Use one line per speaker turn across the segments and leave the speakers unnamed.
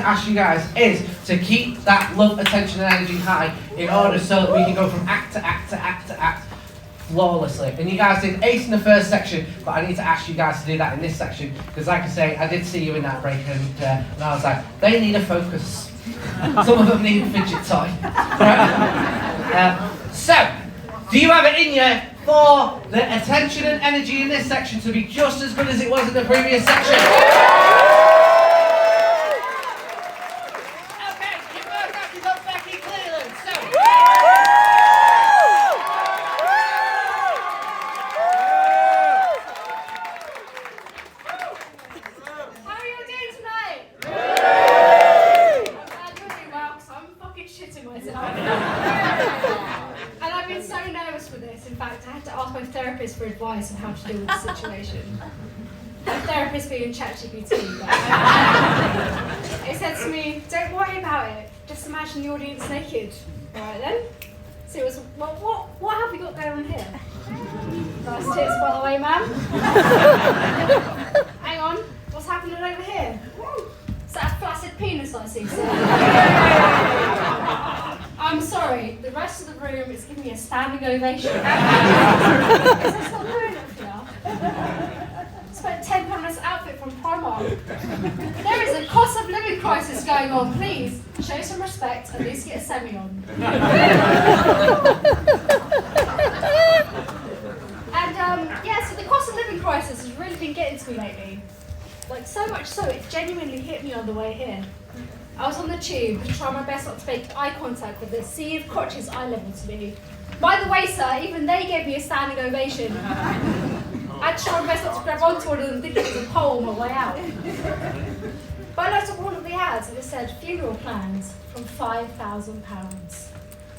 ask you guys is to keep that love, attention and energy high in order so that we can go from act to act to act to act flawlessly. And you guys did ace in the first section, but I need to ask you guys to do that in this section because like I say, I did see you in that break and I was like, they need a focus. Some of them need a fidget toy. Right? So, do you have it in you for the attention and energy in this section to be just as good as it was in the previous section? Okay, your first act is on Bekki Cleland. So,
how are you doing tonight? I'm glad you're doing well because I'm fucking shitting myself. And I've been so nervous for this. In fact, I had to ask my therapist for advice on how to deal with the situation. My therapist being ChatGPT. It said to me, don't worry about it. Just imagine the audience naked. Alright then. So it was, well, what have we got going on here? Nice tits, by the way, ma'am. Hang on, what's happening over here? Is that a flaccid penis I see, sir? I'm sorry, the rest of the room is giving me a standing ovation. Is this not going on here? Spent £10 on this outfit from Primark. There is a cost of living crisis going on. Please show some respect. At least get a semi on. And yeah, so the cost of living crisis has really been getting to me lately. Like so much so, it genuinely hit me on the way here. I was on the tube to try my best not to make eye contact with the sea of crotches eye level to me. By the way, sir, even they gave me a standing ovation. I tried my best not to grab onto one of them thinking it was a pole on my way out. But I looked at one of the ads and it said funeral plans from £5,000.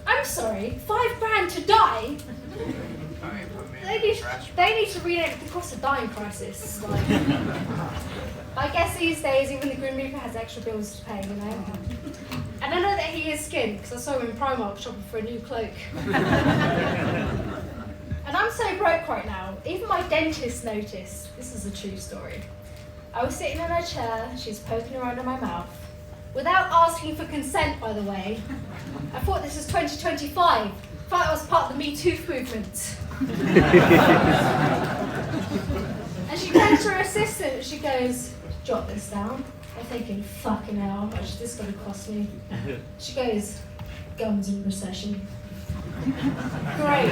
I'm sorry, £5 to die? They need to rename it the cost of dying crisis. Like, I guess these days even the Grim Reaper has extra bills to pay, you know? And I know that he is skint because I saw him in Primark shopping for a new cloak. And I'm so broke right now, even my dentist noticed. This is a true story. I was sitting in her chair, she's poking around in my mouth. Without asking for consent, by the way. I thought this was 2025. I thought I was part of the Me Too movement. And she turns to her assistant and she goes, jot this down. I'm thinking, fucking hell, how much is this going to cost me? She goes, gums in recession. Great.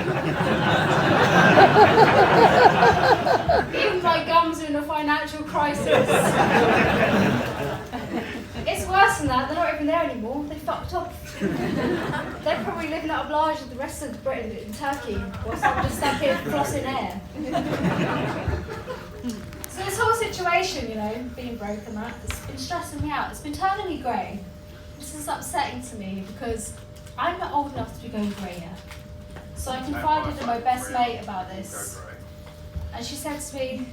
Even my gums are in a financial crisis. It's worse than that, they're not even there anymore, they fucked off. They're probably living out of large with the rest of Britain and Turkey, whilst I'm just stuck here flossing air. So this whole situation, you know, being broke and that, it's been stressing me out. It's been turning me grey. This is upsetting to me because I'm not old enough to be going grey yet. So I confided in my best mate about this. And she said to me,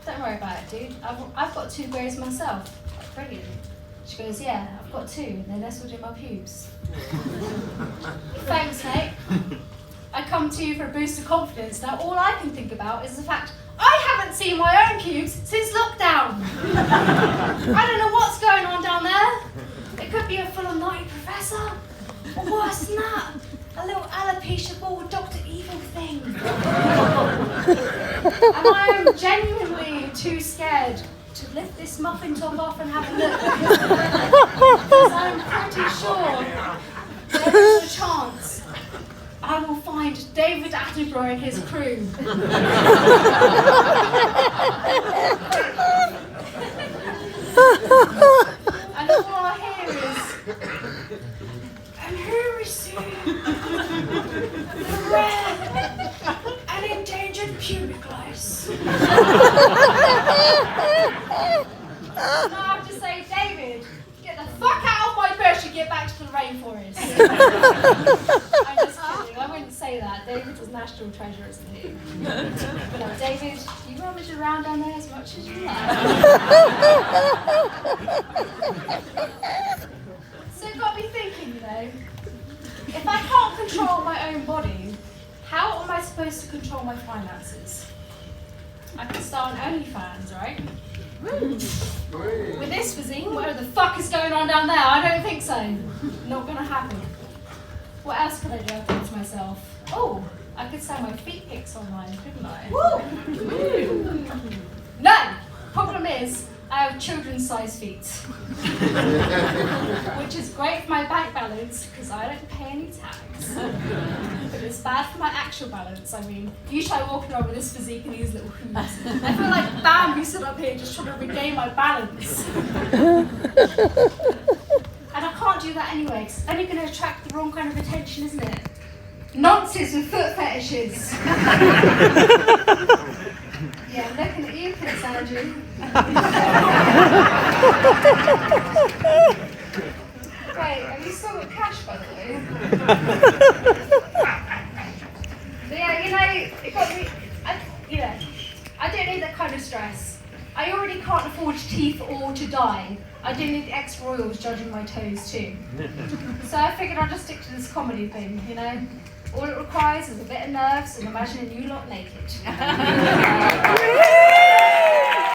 don't worry about it, dude. I've got 2 greys myself. Brilliant. She goes, yeah, I've got 2, and they're nestled in my pubes. Thanks, mate. I come to you for a boost of confidence. Now, all I can think about is the fact I haven't seen my own pubes since lockdown. I don't know what's going on down there. It could be a full-on naughty professor, or worse than that, a little alopecia bald Dr. Evil thing. And I am genuinely too scared to lift this muffin top off and have a look. Because I'm pretty sure there is a chance I will find David Attenborough and his crew. And all I hear is, and who is the rare and endangered pubic lice? And I have to say, David, get the fuck out of my bush and get back to the rainforest. I'm just kidding, I wouldn't say that. David was national treasure, isn't he? But no, David, you rummage around down there as much as you like. So it got me thinking, you know, if I can't control my own body, how am I supposed to control my finances? I can start an OnlyFans, right? With this physique, whatever the fuck is going on down there, I don't think so. Not gonna happen. What else could I do? I thought to myself, oh, I could sell my feet pics online, couldn't I? Woo! No! Problem is, I have children's size feet. Which is great for my bank balance, because I don't pay any tax. But it's bad for my actual balance. I mean, you try walking around with this physique and these little hooves. I feel like Bambi stood up here just trying to regain my balance. And I can't do that anyway, because it's only going to attract the wrong kind of attention, isn't it? Nonsense with foot fetishes. Yeah, I'm looking at you, Prince Andrew. Wait, have you still got cash, by the way? But yeah, it got me. I don't need that kind of stress. I already can't afford teeth or to die. I do need the ex-royals judging my toes too. So I figured I'll just stick to this comedy thing, All it requires is a bit of nerves and imagining you lot naked.